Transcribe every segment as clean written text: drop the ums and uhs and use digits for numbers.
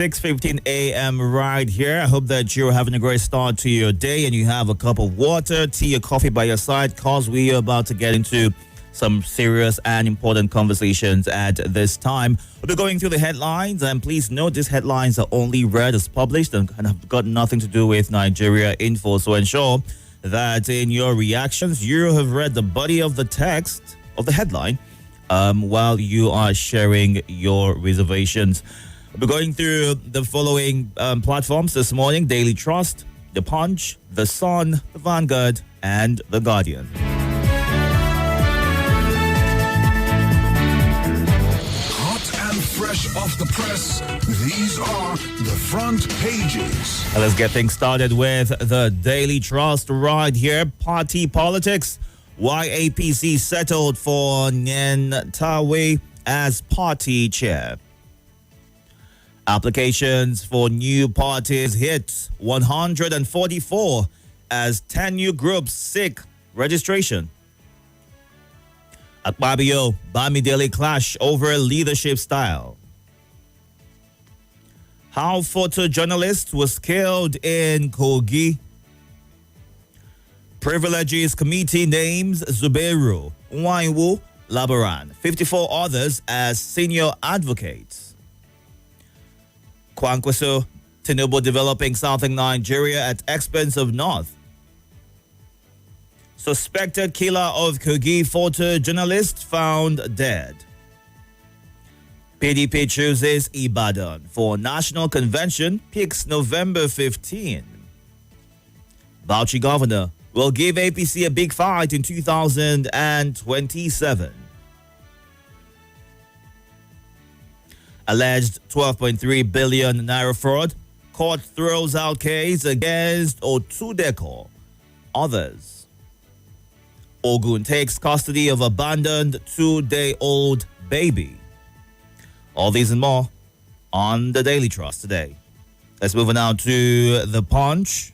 6:15 a.m. right here. I hope that you're having a great start to your day and you have a cup of water, tea, or coffee by your side because we are about to get into some serious and important conversations at this time. We'll be going through the headlines, and please note these headlines are only read as published and have got nothing to do with Nigeria info. So ensure that in your reactions, you have read the body of the text of the headline while you are sharing your reservations. We're going through the following platforms this morning: Daily Trust, The Punch, The Sun, The Vanguard, and The Guardian. Hot and fresh off the press, these are the front pages. Let's get things started with the Daily Trust right here. Party politics. Why APC settled for Nyentawe as party chair. Applications for new parties hit 144 as 10 new groups seek registration. Akpabio, Bamidele clash over leadership style. How photojournalist was killed in Kogi. Privileges Committee names Zubeiru, Nwaiwu, Labaran, 54 others as senior advocates. Kwankwaso, Tinubu developing southern Nigeria at expense of north. Suspected killer of Kogi photojournalist found dead. PDP chooses Ibadan for national convention, picks November 15. Bauchi governor will give APC a big fight in 2027. Alleged 12.3 billion naira fraud. Court throws out case against Otudeko. Others. Ogun takes custody of abandoned 2-day-old baby. All these and more on the Daily Trust today. Let's move on now to The Punch.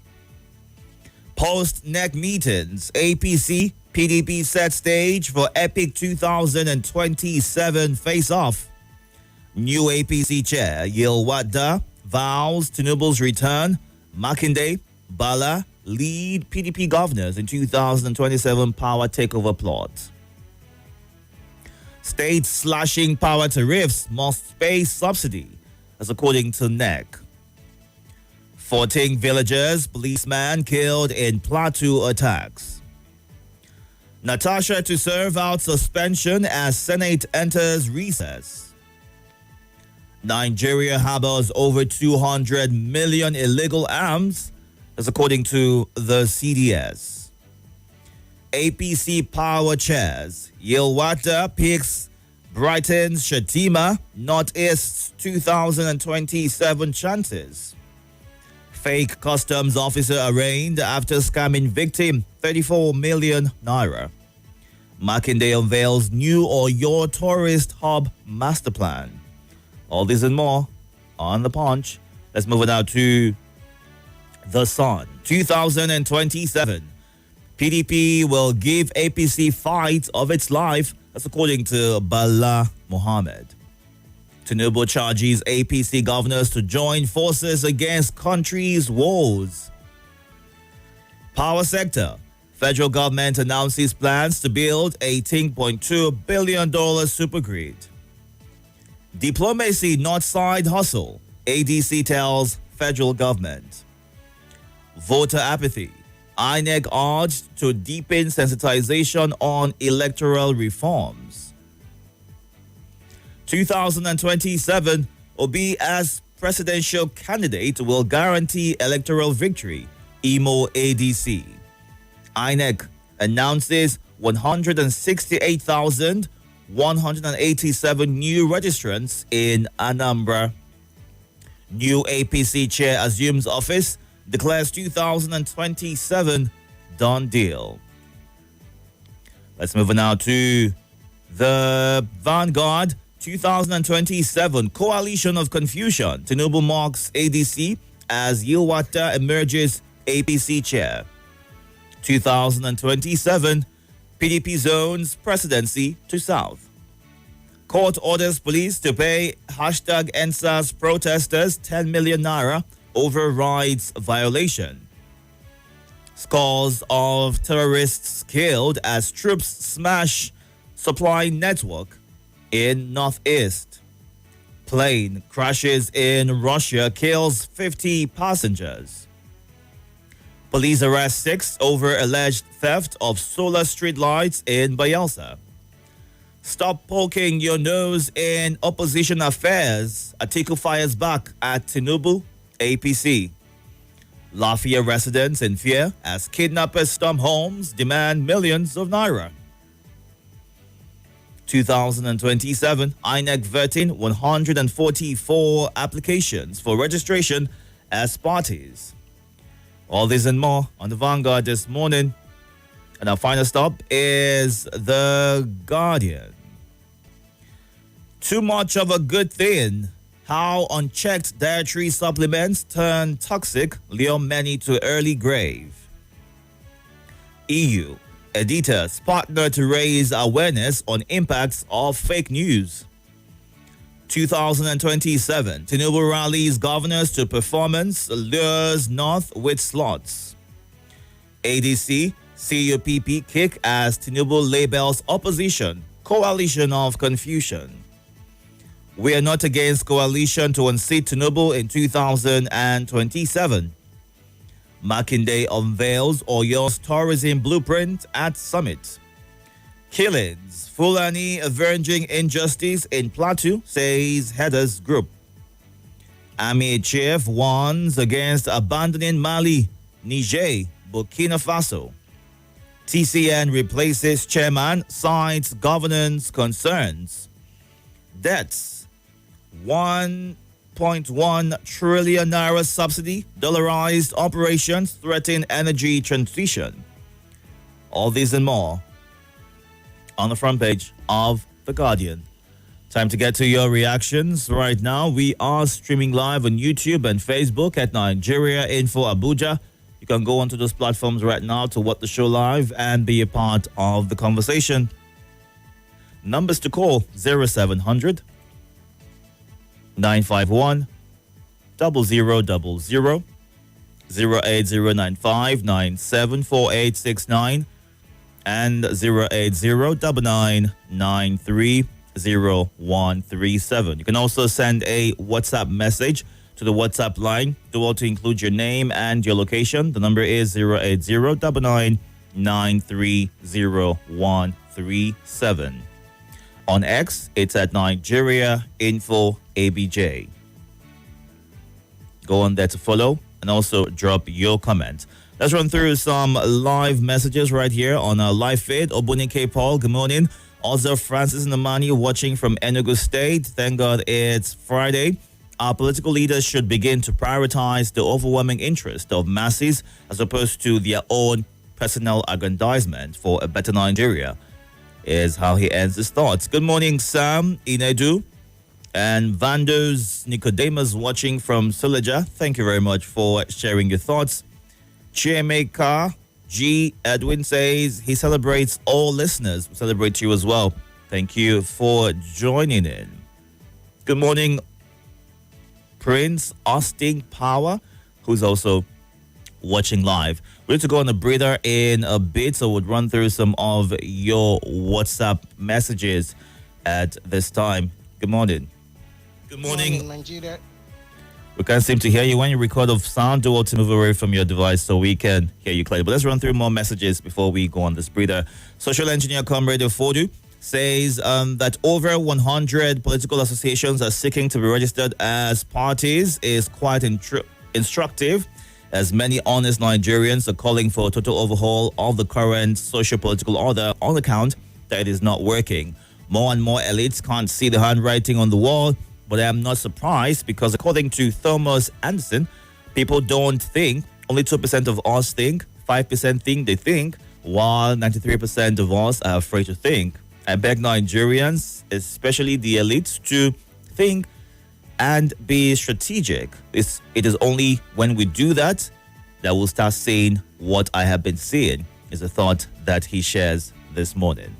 Post-neck meetings. APC, PDP set stage for epic 2027 face-off. New APC chair, Yilwada, vows Tinubu's return. Makinde, Bala, lead PDP governors in 2027 power takeover plot. States slashing power tariffs must pay subsidy, as according to NEC. 14 villagers, policeman killed in Plateau attacks. Natasha to serve out suspension as Senate enters recess. Nigeria harbors over 200 million illegal arms, as according to the CDS. APC power chairs. Yilwata picks Brighton's Shatima, Northeast's 2027 chances. Fake customs officer arraigned after scamming victim 34 million naira. Makinde unveils new Oyo tourist hub master plan. All this and more on The Punch. Let's move it now to The Sun. 2027. PDP will give APC fight of its life. That's according to Bala Mohammed. Tinubu charges APC governors to join forces against country's woes. Power sector. Federal government announces plans to build $18.2 billion supergrid. Diplomacy, not side hustle. ADC tells federal government. Voter apathy. INEC urged to deepen sensitization on electoral reforms. 2027, Obi as presidential candidate will guarantee electoral victory. Imo ADC. INEC announces 168,187 new registrants in Anambra. New APC chair assumes office, declares 2027 done deal. Let's move on now to the Vanguard. 2027 coalition of confusion. Tinubu marks ADC as Yilwata emerges APC chair. 2027 PDP zones presidency to South. Court orders police to pay hashtag NSAS protesters 10 million naira over rights violation. Scores of terrorists killed as troops smash supply network in Northeast. Plane crashes in Russia, kills 50 passengers. Police arrest 6 over alleged theft of solar street lights in Bayelsa. Stop poking your nose in opposition affairs. Atiku fires back at Tinubu, APC. Lafayette residents in fear as kidnappers storm homes, demand millions of naira. 2027, INEC vetting 144 applications for registration as parties. All this and more on the Vanguard this morning. And our final stop is The Guardian. Too much of a good thing. How unchecked dietary supplements turn toxic, lure many to early grave. EU editors partner to raise awareness on impacts of fake news. 2027, Tinubu rallies governors to performance, lures North with slots. ADC, CUPP kick as Tinubu labels opposition, coalition of confusion. We are not against coalition to unseat Tinubu in 2027. Makinde unveils Oyo's tourism blueprint at summit. Killings, Fulani avenging injustice in Plateau, says headers group. Army chief warns against abandoning Mali, Niger, Burkina Faso. TCN replaces chairman, cites governance concerns. Debts, 1.1 trillion naira subsidy, dollarized operations threaten energy transition. All these and more on the front page of The Guardian. Time to get to your reactions. Right now, we are streaming live on YouTube and Facebook at Nigeria Info Abuja. You can go onto those platforms right now to watch the show live and be a part of the conversation. Numbers to call 0700 951 0000 08095 974869 and 08099930137. You can also send a WhatsApp message to the WhatsApp line. Do all to include your name and your location. The number is 08099930137. On X, it's at Nigeria Info ABJ. Go on there to follow and also drop your comment. Let's run through some live messages right here on our live feed. Obunike Paul, good morning. Also, Francis Namani watching from Enugu State. Thank God it's Friday. Our political leaders should begin to prioritize the overwhelming interest of masses as opposed to their own personal aggrandizement for a better Nigeria, is how he ends his thoughts. Good morning, Sam Inedu and Vandos Nicodemus watching from Suleja. Thank you very much for sharing your thoughts. Chiemeka G. Edwin says he celebrates all listeners. We celebrate you as well. Thank you for joining in. Good morning, Prince Austin Power, who's also watching live. We're going to go on a breather in a bit, so we'll run through some of your WhatsApp messages at this time. Good morning. Good morning, Nigeria. We can't seem to hear you. When you record of sound, do all to move away from your device so we can hear you clearly. But let's run through more messages before we go on this breather. Social engineer Comrade Fodu says that over 100 political associations are seeking to be registered as parties is quite instructive, as many honest Nigerians are calling for a total overhaul of the current socio-political order on account that it is not working. More and more elites can't see the handwriting on the wall, but I am not surprised because according to Thomas Anderson, people don't think. Only 2% of us think, 5% think they think, while 93% of us are afraid to think. I beg Nigerians, especially the elites, to think and be strategic. It is only when we do that that we'll start seeing what I have been seeing, is a thought that he shares this morning.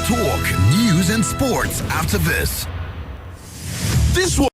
talk, news, and sports after this. This one.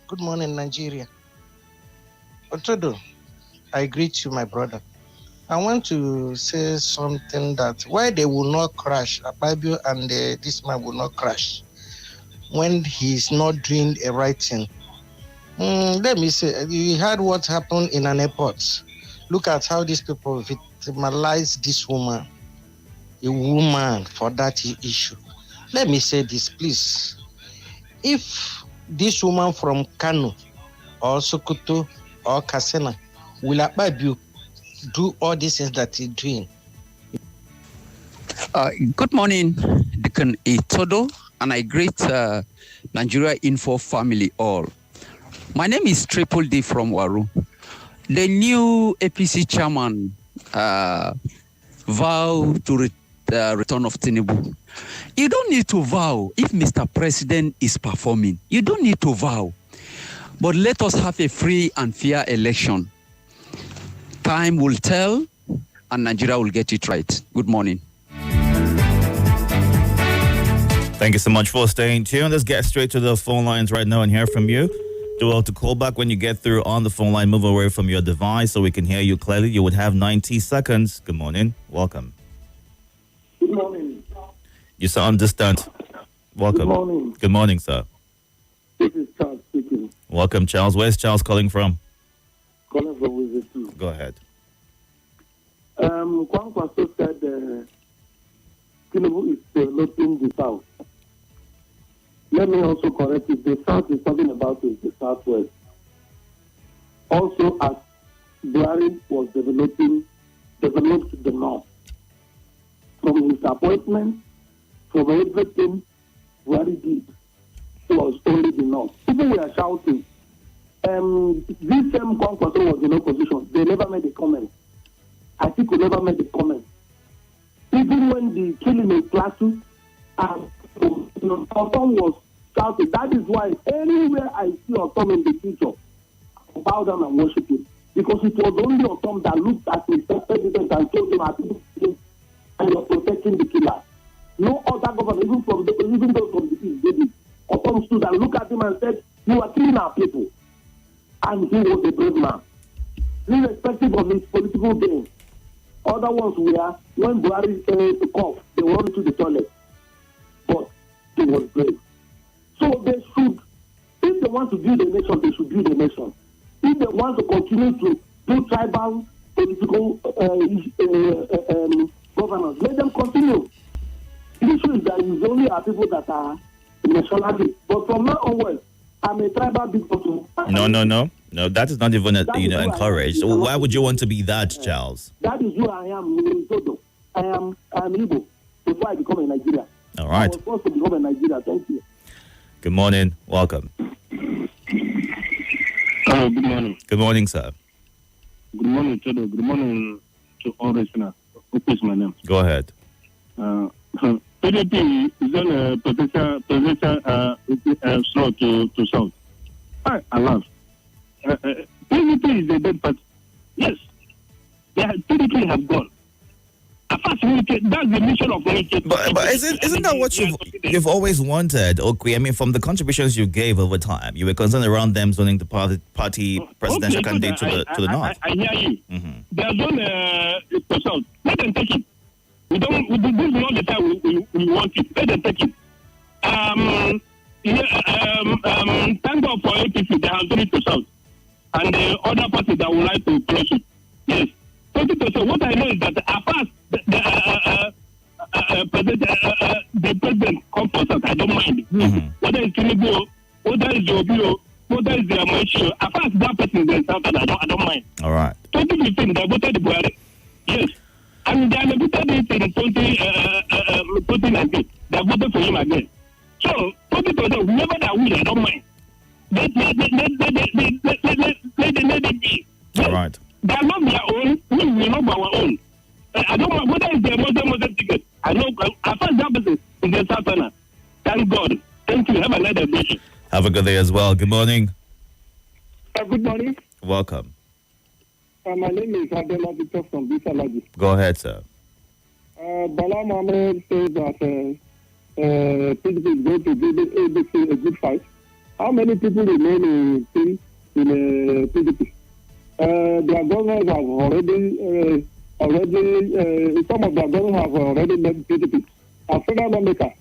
Good morning, Nigeria. Itodo, I greet you, my brother. I want to say something that why they will not crash, Ababio and this man will not crash when he's not doing a right thing. Let me say, you heard what happened in an airport. Look at how these people victimize this woman, a woman for that issue. Let me say this, please. If this woman from Kano or Sokoto or Kasena will Akpabio do all these things that he's doing? Good morning, Deacon Itodo, and I greet Nigeria Info family all. My name is Triple D from Waru. The new APC chairman vow to return of Tinubu. You don't need to vow if Mr. President is performing. You don't need to vow. But let us have a free and fair election. Time will tell, and Nigeria will get it right. Good morning. Thank you so much for staying tuned. Let's get straight to the phone lines right now and hear from you. Do well to call back when you get through on the phone line. Move away from your device so we can hear you clearly. You would have 90 seconds. Good morning. Welcome. Good morning. You sound distant. Welcome. Good morning. Good morning, sir. This is Charles speaking. Welcome, Charles. Where's Charles calling from? Calling from Wizard 2. Go ahead. Kwankwaso said Tinubu is developing the South. Let me also correct it. The South is talking about is the Southwest. Also, as Buhari was developed the North. From his appointment, from everything Buhari did, it was only the North. People were shouting. This same Kwankwaso was in opposition. They never made a comment. I think we never made a comment. Even when the killing in Plateau, And Otom was shouting. That is why anywhere I see Otom in the future, I bow down and worship him. Because it was only Otom that looked at Mr. President and told him, and you're protecting the killer. No other government, even those from the East, did it. Otom stood and looked at him and said, you are killing our people. And he was a brave man. Irrespective of his political gain. Other ones were, when Buhari said to cough, they went to the toilet. But he was brave. So they should, if they want to build a nation, they should build a nation. If they want to continue to do tribal political governance, let them continue. The issue is that it's only our people that are nationalists. But from now onwards, I'm a tribal big person. No, that is not even encouraged. So why would you want to be that, Charles? That is who I am in Itodo. I'm Igbo before I become a Nigerian. All right. I was supposed to become a Nigerian. Thank you. Good morning. Welcome. Hello, good morning. Good morning, sir. Good morning, Itodo. Good morning to all listeners. What is my name? Go ahead. PDP is on a potential slow to South. I love. PDP is a dead party. Yes. PDP have gone. That's the mission of unity. But isn't that what you've always wanted, Okwe? I mean, from the contributions you gave over time, you were concerned around them zoning the party presidential candidate to the north. I hear you. Mm-hmm. They are zone to South. Let them take it. This is not the time we want it. Let them take it. Thank God for APC. They have done it to South. And the other parties that would like to close it. Yes. So what I know is that apart the president comes for South, I don't mind. Mm-hmm. Whether it's Tinubu, whether it's Jobio, whether it's the Amoichio, apart that person is South, I don't mind. All right. 2015, they voted the Buhari. Yes. And they voted it in 2019. They voted for him again. So, 2020, whoever that will, I don't mind. Let them be. All right. They are not their own. We will not be our own. I don't know whether it's their Muslim ticket. I know. I find that person in the South. Thank God. Thank you. Have a nice day. Have a good day as well. Good morning. Good morning. Welcome. My name is Adela Victor from Bisalaji. Go ahead, sir. Bala Mohammed says that PDP is going to give ABC a good fight. How many people remain in PDP? Their governors have already some of their governors have already left PDP. A federal lawmaker.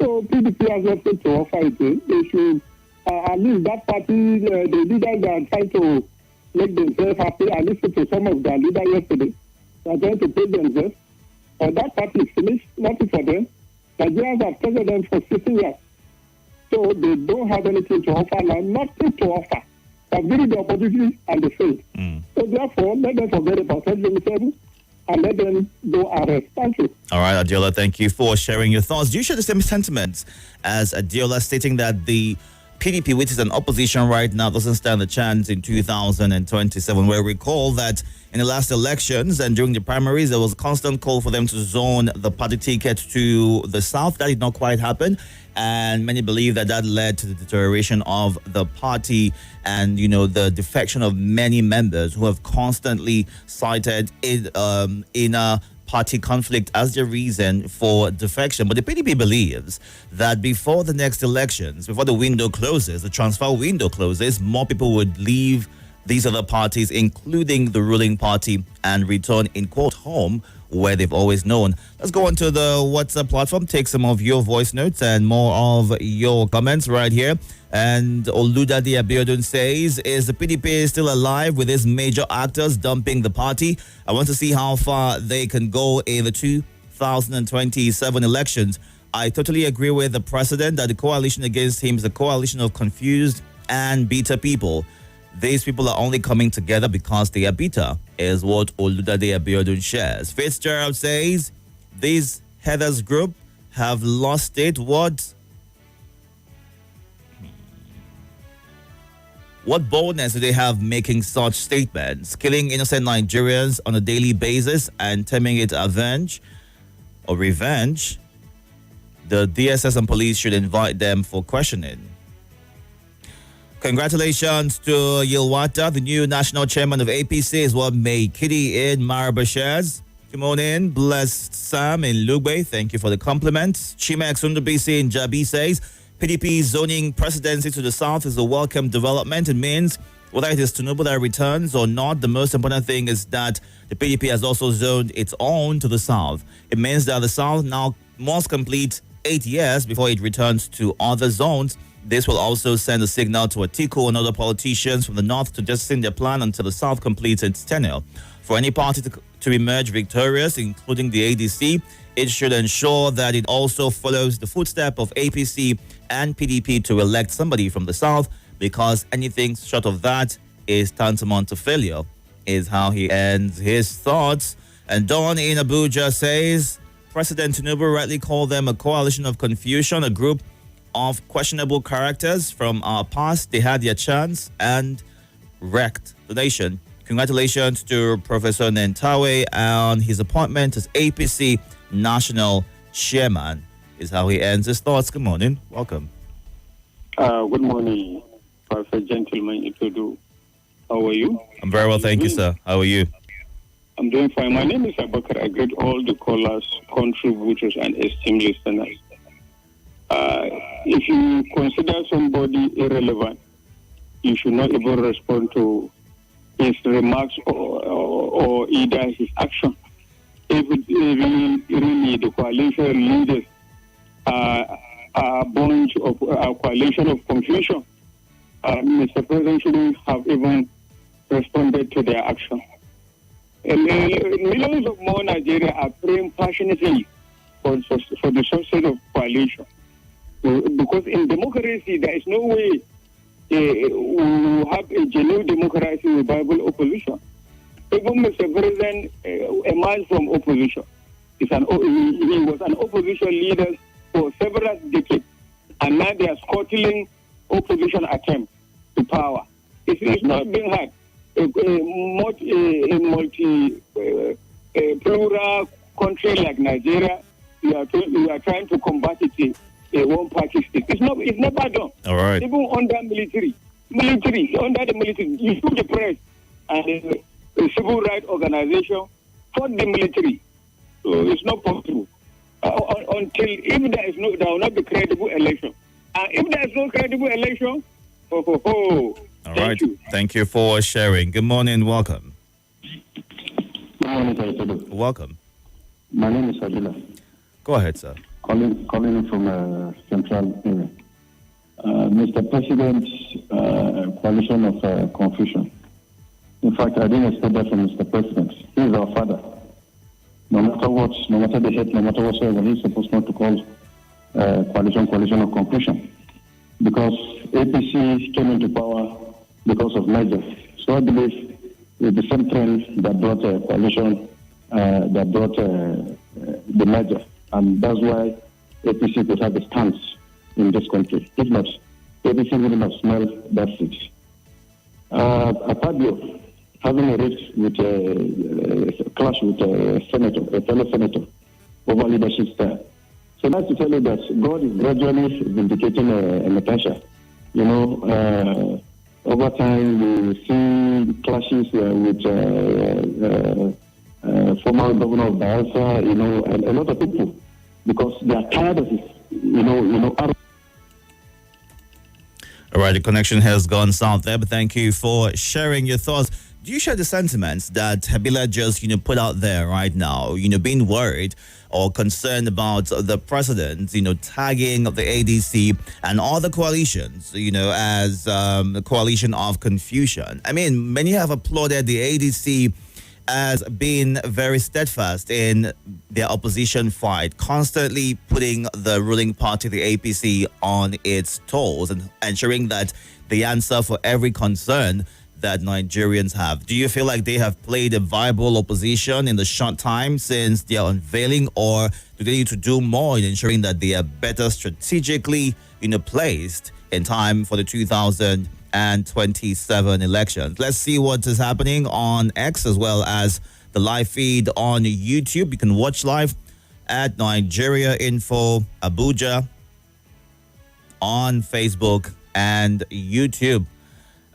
So PDP has nothing to offer it. They should at least that party, the leaders that are trying to make themselves happy. I listened to some of their leaders yesterday. They are trying to pay themselves. That party is finished. Nothing for them. Nigerians have tested them for 16 years. So they don't have anything to offer now. Nothing to offer. They've given the opportunity and they failed. So therefore, let them forget about 2027 and let them go arrest. Thank you. All right, Adiola, thank you for sharing your thoughts. Do you share the same sentiments as Adiola, stating that the PDP, which is an opposition right now, doesn't stand a chance in 2027? Where recall that in the last elections and during the primaries, there was a constant call for them to zone the party ticket to the south. That did not quite happen. And many believe that led to the deterioration of the party and, the defection of many members who have constantly cited inner party conflict as the reason for defection. But the PDP believes that before the next elections, before the window closes, the transfer window closes, more people would leave these other parties, including the ruling party, and return in quote home where they've always known. Let's go onto the WhatsApp platform, take some of your voice notes and more of your comments right here. And Oludade Abiodun says, is the PDP still alive with these major actors dumping the party? I want to see how far they can go in the 2027 elections. I totally agree with the president that the coalition against him is a coalition of confused and bitter people. These people are only coming together because they are bitter, is what Oludade Abiodun shares. Fitzgerald says, these Heathers group have lost it. What boldness do they have making such statements? Killing innocent Nigerians on a daily basis and terming it revenge. the DSS and police should invite them for questioning. Congratulations to Yilwata, the new national chairman of APC, is what made Kitty in Maraba shares. Good morning, blessed Sam in Lugbe. Thank you for the compliments. Chimex Undubisi in Jabi says, PDP zoning presidency to the south is a welcome development. It means whether it is Tinubu that returns or not, the most important thing is that the PDP has also zoned its own to the south. It means that the south now must complete 8 years before it returns to other zones. This will also send a signal to Atiku and other politicians from the north to just send their plan until the south completes its tenure. For any party to emerge victorious, including the ADC, it should ensure that it also follows the footstep of APC and PDP to elect somebody from the south, because anything short of that is tantamount to failure, is how he ends his thoughts. And Don in Abuja says, President Tinubu rightly called them a coalition of confusion, a group of questionable characters from our past. They had their chance and wrecked the nation. Congratulations to Professor Nentawe on his appointment as APC National Chairman, is how he ends his thoughts. Good morning. Welcome. Good morning, Perfect Gentleman Itodo. How are you? I'm very well, thank you, sir. How are you? I'm doing fine. My name is Abakar. I greet all the callers, contributors, and esteemed listeners. If you consider somebody irrelevant, you should not even respond to his remarks or either his action. If really the coalition leaders are a bunch of a coalition of confusion, Mr. President shouldn't have even responded to their action. Millions of more Nigeria are praying passionately for the success of coalition. Because in democracy, there is no way we will have a genuine democracy with viable opposition. Even Mr. President emerged from opposition. He was an opposition leader for several decades, and now they are scuttling opposition attempt to power. It's not being had. A plural country like Nigeria, we are trying to combat it. One party state. It's never done. All right. Even under military, under the military, you shoot the press and a civil rights organization for the military. So it's not possible until if there will not be credible election. And if there is no credible election, All right. Thank you for sharing. Good morning. Welcome. Good morning, Itodo. Welcome. My name is Adila. Go ahead, sir. Calling from Central area. Mr. President's coalition of confusion. In fact, I didn't expect that from Mr. President. He is our father. No matter what, no matter the hate, no matter whatsoever, he's supposed not to call coalition of confusion. Because APC came into power because of merger. So I believe it's the same trend that brought a coalition, that brought the merger. And that's why APC could have a stance in this country. If not, APC wouldn't have smelled that seat. Akpabio having a rift with a clash with a fellow senator over leadership style. So that's to tell you that God is gradually vindicating Natasha. You know, over time we see clashes with former governor of Bayelsa, you know, and a lot of people, because they are tired of it, you know. All right, the connection has gone south there, but thank you for sharing your thoughts. Do you share the sentiments that Habila just, put out there right now, being worried or concerned about the president, tagging the ADC and all the coalitions, as a coalition of confusion? I mean, many have applauded the ADC as being very steadfast in their opposition fight, constantly putting the ruling party, the APC, on its toes and ensuring that they answer for every concern that Nigerians have. Do you feel like they have played a viable opposition in the short time since their unveiling, or do they need to do more in ensuring that they are better strategically placed in time for the 2027 elections? Let's see what is happening on X as well as the live feed on YouTube. You can watch live at Nigeria Info Abuja on Facebook and YouTube.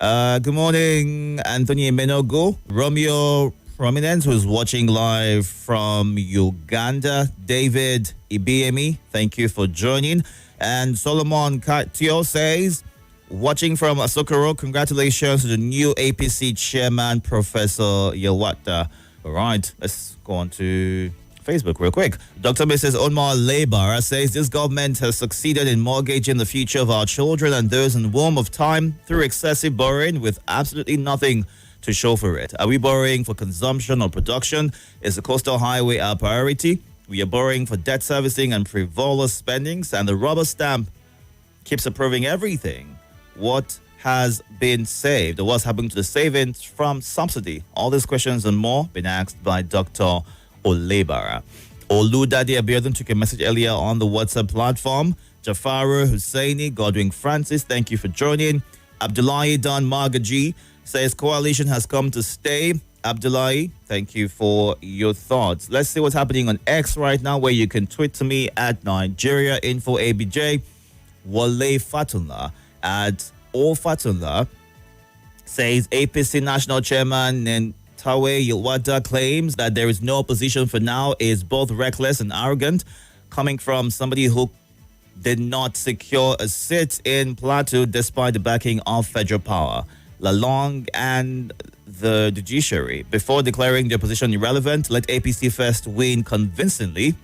Good morning, Anthony Menogo. Romeo Prominence, who's watching live from Uganda. David Ibiemi, thank you for joining. And Solomon Katio says, watching from Asokoro, congratulations to the new APC chairman, Professor Yelwata. All right, let's go on to Facebook real quick. Dr. Mrs. Omar Lebar says this government has succeeded in mortgaging the future of our children and those in the womb of time through excessive borrowing with absolutely nothing to show for it. Are we borrowing for consumption or production? Is the coastal highway our priority? We are borrowing for debt servicing and frivolous spendings, and the rubber stamp keeps approving everything. What has been saved, or what's happening to the savings from subsidy? All these questions and more been asked by Dr. Olebara. Oludade Abiodun took a message earlier on the WhatsApp platform. Jafaru Hussaini, Godwin Francis, thank you for joining. Abdullahi Dan Margaji says coalition has come to stay. Abdullahi, thank you for your thoughts. Let's see what's happening on X right now, where you can tweet to me at Nigeria Info ABJ. Wale Fatullah at All Fatullah says APC National Chairman Nentawe Yilwada claims that there is no opposition for now is both reckless and arrogant, coming from somebody who did not secure a seat in Plateau despite the backing of federal power. Lalong and the judiciary. Before declaring their position irrelevant, let APC first win convincingly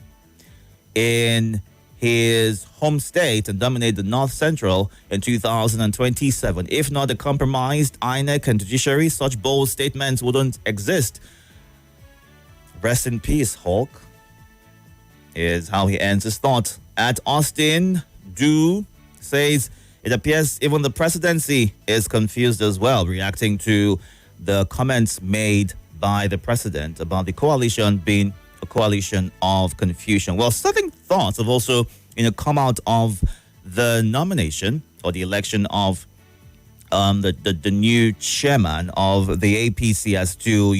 in his home state and dominate the North Central in 2027. If not a compromised INEC and judiciary, such bold statements wouldn't exist. Rest in peace, Hawk, is how he ends his thought. At Austin, Do says, it appears even the presidency is confused as well, reacting to the comments made by the president about the coalition being a coalition of confusion. Well, certain thoughts have also, come out of the nomination or the election of the new chairman of the APC as to,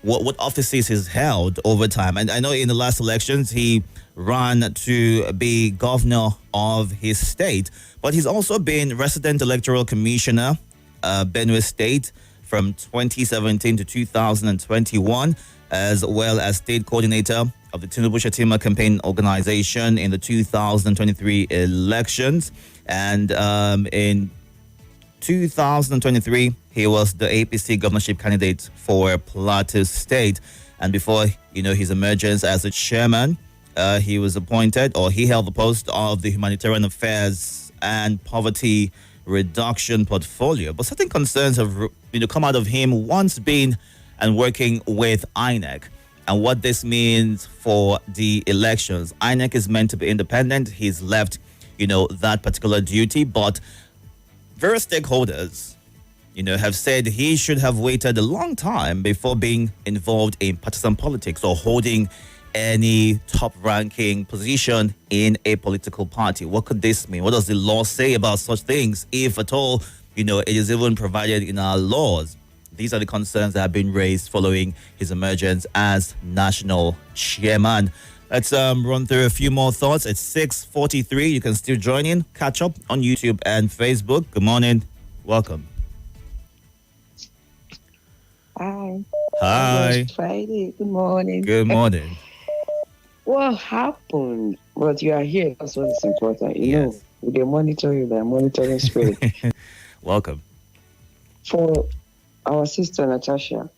what offices he's held over time. And I know in the last elections, he ran to be governor of his state, but he's also been resident electoral commissioner, Benue State, from 2017 to 2021, as well as state coordinator of the Tinubu Shatima campaign organization in the 2023 elections. And in 2023, he was the APC governorship candidate for Plateau State. And before, his emergence as a chairman, he was appointed, or he held the post of the Humanitarian Affairs and Poverty Reduction Portfolio. But certain concerns have, come out of him once being and working with INEC and what this means for the elections. INEC is meant to be independent. He's left, that particular duty. But various stakeholders, have said he should have waited a long time before being involved in partisan politics or holding any top-ranking position in a political party. What could this mean? What does the law say about such things, if at all, it is even provided in our laws? These are the concerns that have been raised following his emergence as national chairman. Let's run through a few more thoughts. It's 6:43. You can still join in, catch up on YouTube and Facebook. Good morning. Welcome. Hi. Hi. It's Friday. Good morning. Good morning. What happened? But you are here. That's what is important. Yes. They monitor you. They're monitoring spirit. Welcome. For our sister Natasha,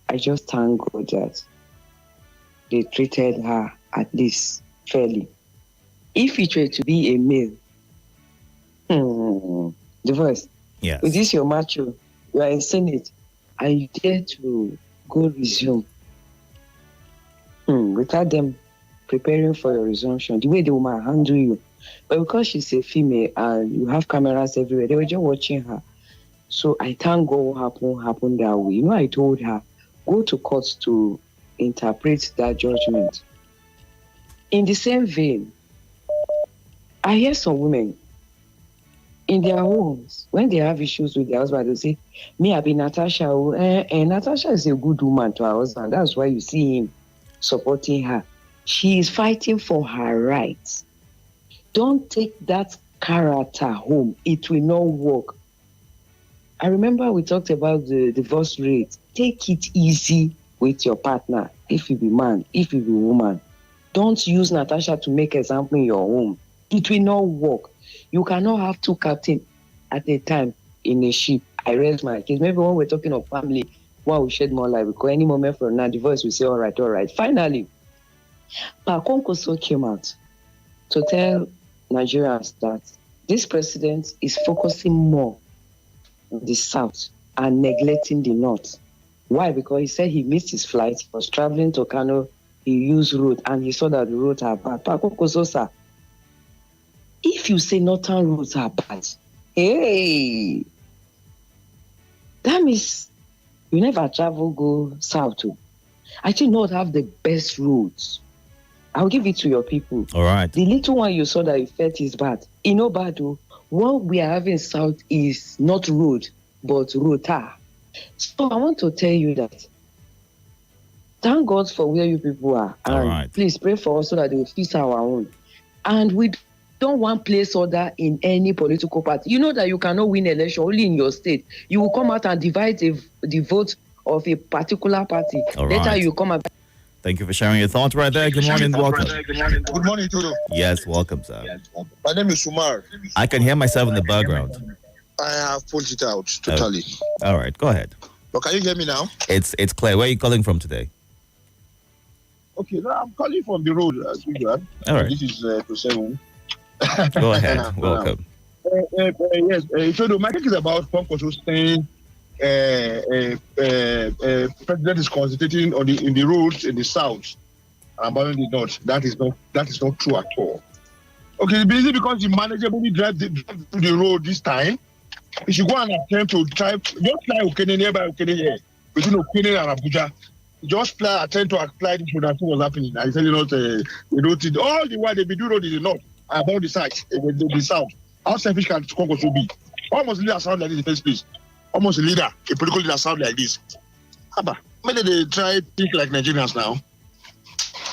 I just thank God that they treated her at least fairly. If it were to be a male, divorce. Yes. With this your macho, you are in Senate, and you dare to go resume. Without them preparing for your resumption, the way the woman handle you. But because she's a female and you have cameras everywhere, they were just watching her. So I thank God what happened that way. I told her, go to court to interpret that judgment. In the same vein, I hear some women, in their homes, when they have issues with their husband, they'll say, me, I be Natasha. And Natasha is a good woman to her husband. That's why you see him supporting her. She is fighting for her rights. Don't take that character home. It will not work. I remember we talked about the divorce rate. Take it easy with your partner. If you be man, if you be woman, don't use Natasha to make example in your home. It will not work. You cannot have two captains at a time in a ship. I raise my case. Maybe when we're talking of family, one will shed more light because any moment from now, divorce will say, all right. Finally, Pakonkoso came out to tell Nigerians that this president is focusing more on the south and neglecting the north. Why? Because he said he missed his flight. He was traveling to Kano. He used road and he saw that the roads are bad. Pakonkoso, sir, if you say northern roads are bad, hey, that means you never travel go south to. I think North have the best roads. I'll give it to your people. All right. The little one you saw that you felt is bad. You know, bad though. What we are having south is not road, but rota. So I want to tell you that thank God for where you people are. All And right. please pray for us so that they will fix our own. And we don't want place order in any political party. You know that you cannot win election only in your state. You will come out and divide the vote of a particular party. All Later right. you come out. Thank you for sharing your thoughts right there. Good morning. Welcome. Good morning, Itodo. Yes, welcome, sir. My name is Sumar. I can hear myself in the background. I have pulled it out totally. All right, go ahead. But can you hear me now? It's clear. Where are you calling from today? Okay, now I'm calling from the road as usual. All right. This is to 7. Go ahead. Welcome. Yes, Itodo, my take is about Ponkoso saying president is concentrating on in the roads in the south and abandoning the north. That is not true at all. Okay, it's busy because the manager only drive through the road this time. He should go and attempt to drive, just fly Okene nearby Okene here, between Okene and Abuja. Just attempt to apply this road and see what's happening. I tell you not, all the while they be doing road in the north, about the side, the south. How selfish can Congo be? Almost leader sound like this in the first place. Almost a leader, a political leader sound like this. Haba, maybe they try to think like Nigerians now.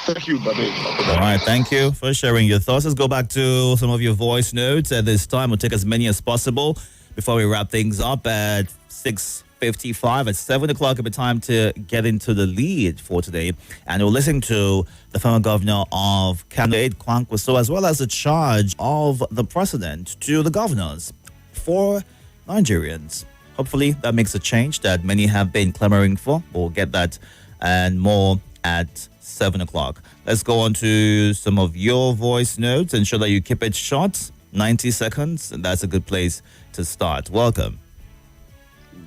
Thank you, Babe. All right, thank you for sharing your thoughts. Let's go back to some of your voice notes at this time. We'll take as many as possible before we wrap things up at 6:55. At 7 o'clock, it'll be time to get into the lead for today. And we'll listen to the former governor of Kano, Kwankwaso, as well as the charge of the president to the governors for Nigerians. Hopefully, that makes a change that many have been clamoring for. We'll get that and more at 7 o'clock. Let's go on to some of your voice notes. Ensure that you keep it short, 90 seconds, and that's a good place to start. Welcome.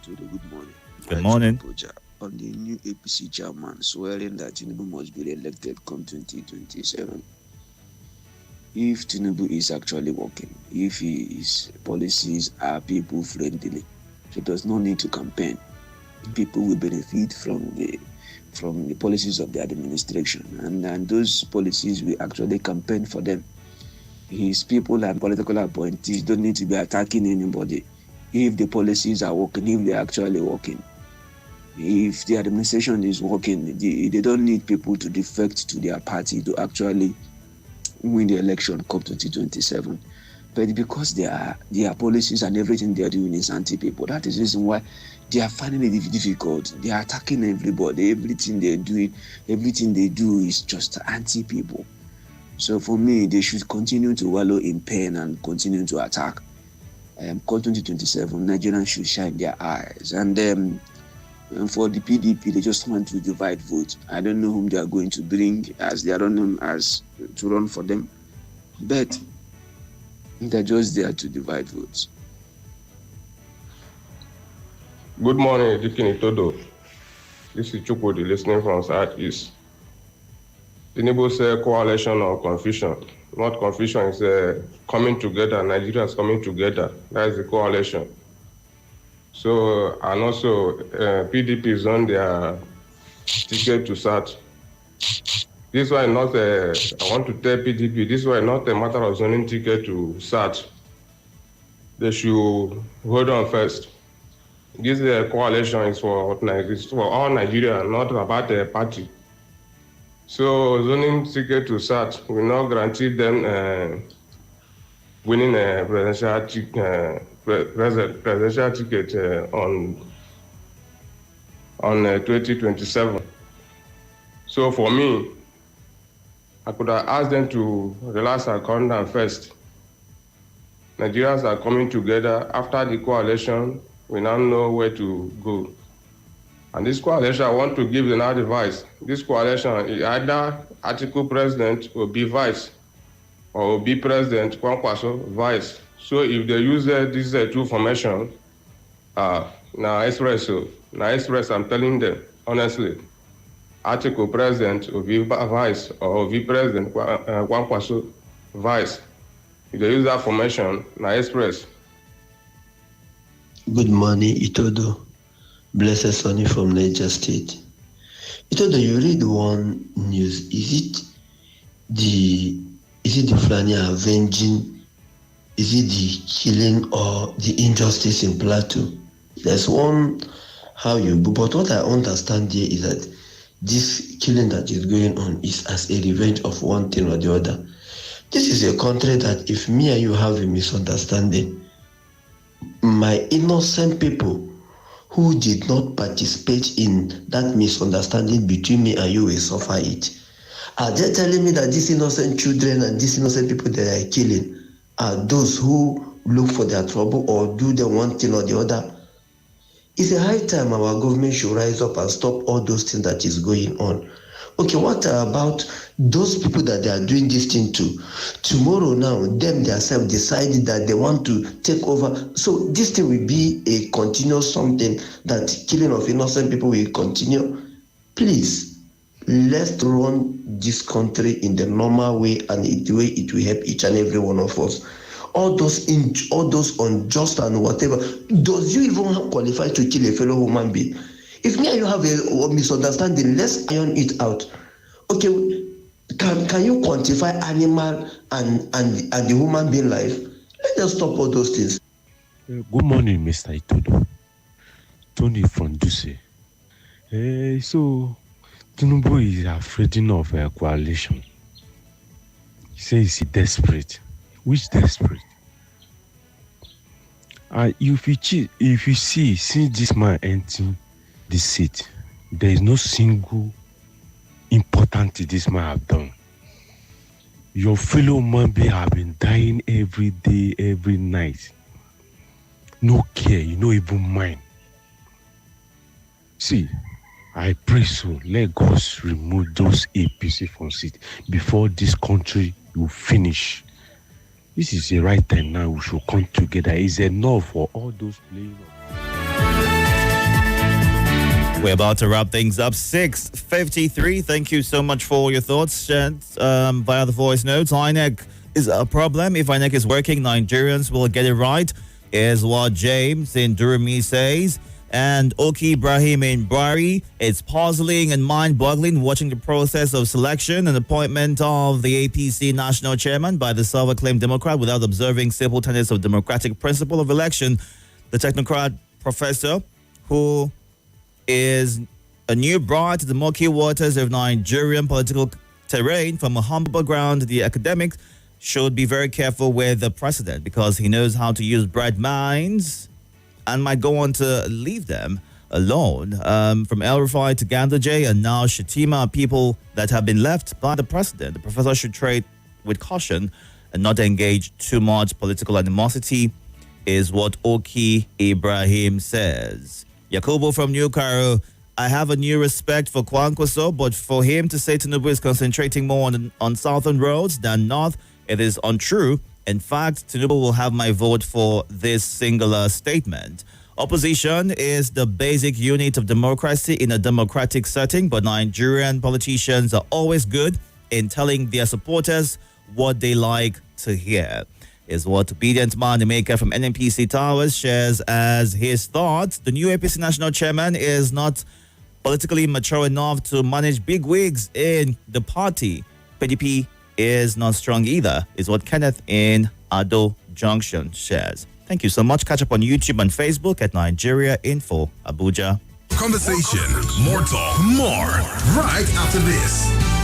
Good morning. Good morning. On the new APC chairman swearing that Tinubu must be elected come 2027. If Tinubu is actually working, if his policies are people friendly, he does not need to campaign. People will benefit from the policies of the administration, and those policies will actually campaign for them. His people and political appointees don't need to be attacking anybody. If the policies are working, if they're actually working, if the administration is working, they don't need people to defect to their party to actually win the election come 2027. But because their policies and everything they are doing is anti-people, that is the reason why they are finding it difficult. They are attacking everybody. Everything they do is just anti-people. So for me, they should continue to wallow in pain and continue to attack. Come 2027, Nigerians should shine their eyes. And for the PDP, they just want to divide votes. I don't know whom they are going to bring as they are known as to run for them. But they're just there to divide votes. Good morning, Dikin Itodo. This is Chukwudi listening from Southeast. Tinubu said coalition or confusion. Not confusion, it's coming together. Nigerians coming together. That is the coalition. So, and also PDP is on their ticket to start. This why not, I want to tell PDP, this why not a matter of zoning ticket to start. they should hold on first. This coalition is for all Nigeria, not about a party. So zoning ticket to SAT will not guarantee them winning a presidential ticket on 2027. So for me, I could have asked them to relax their conduct first. Nigerians are coming together after the coalition. We now know where to go. And this coalition, I want to give them advice. This coalition is either article president or be vice, or be president, Kwankwaso, vice. So if they use this two formation, now express, I'm telling them, honestly, article president or be vice, or be president, Kwankwaso, vice. If they use that formation, now express. Good morning, Itodo. Blessed Sonny from Niger State. Itodo, you read one news. Is it the Fulani avenging? Is it the killing or the injustice in Plateau? There's one how you, but what I understand here is that this killing that is going on is as a revenge of one thing or the other. This is a country that if me and you have a misunderstanding, my innocent people who did not participate in that misunderstanding between me and you will suffer it. Are they telling me that these innocent children and these innocent people that they are killing are those who look for their trouble or do the one thing or the other? It's a high time our government should rise up and stop all those things that is going on. Okay, what about those people that they are doing this thing to? Tomorrow now, them themselves decided that they want to take over. So this thing will be a continuous something, that killing of innocent people will continue. Please, let's run this country in the normal way and the way it will help each and every one of us. All those unjust and whatever, does you even qualify to kill a fellow human being? If me and you have a misunderstanding, let's iron it out. Okay, can you quantify animal and the human being life? Let us stop all those things. Good morning, Mr. Itodo. Tony from Duse. So, Tinubu is afraid of a coalition. He says he's desperate. Which desperate? If you see, since this man entering the seat, there is no single important thing this man have done. Your fellow man being have been dying every day, every night. No care, you don't even mind. See, I pray so. Let God remove those APC from seat before this country will finish. This is the right time now. We should come together. It's enough for all those playing. We're about to wrap things up. 6:53. Thank you so much for your thoughts via the voice notes. INEC is a problem. If INEC is working, Nigerians will get it right, is what James in Durham says. And Oki Ibrahim in Bari, it's puzzling and mind-boggling watching the process of selection and appointment of the APC national chairman by the self-acclaimed Democrat without observing simple tenets of democratic principle of election. The technocrat professor, who is a new bride to the murky waters of Nigerian political terrain from a humble background, the academic should be very careful with the president because he knows how to use bright minds and might go on to leave them alone. From El Rufai to Gandhi and now Shatima, people that have been left by the president. The professor should trade with caution and not engage too much political animosity, is what Oki Ibrahim says. Yakubu from New Cairo, I have a new respect for Kwankwaso, but for him to say Tinubu is concentrating more on southern roads than north, it is untrue. In fact, Tinubu will have my vote for this singular statement. Opposition is the basic unit of democracy in a democratic setting, but Nigerian politicians are always good in telling their supporters what they like to hear, is what Obedient Man Maker from NNPC Towers shares as his thoughts. The new APC national chairman is not politically mature enough to manage big wigs in the party. PDP is not strong either, is what Kenneth in Ado Junction shares. Thank you so much. Catch up on YouTube and Facebook at Nigeria Info Abuja. Conversation, more talk, more right after this.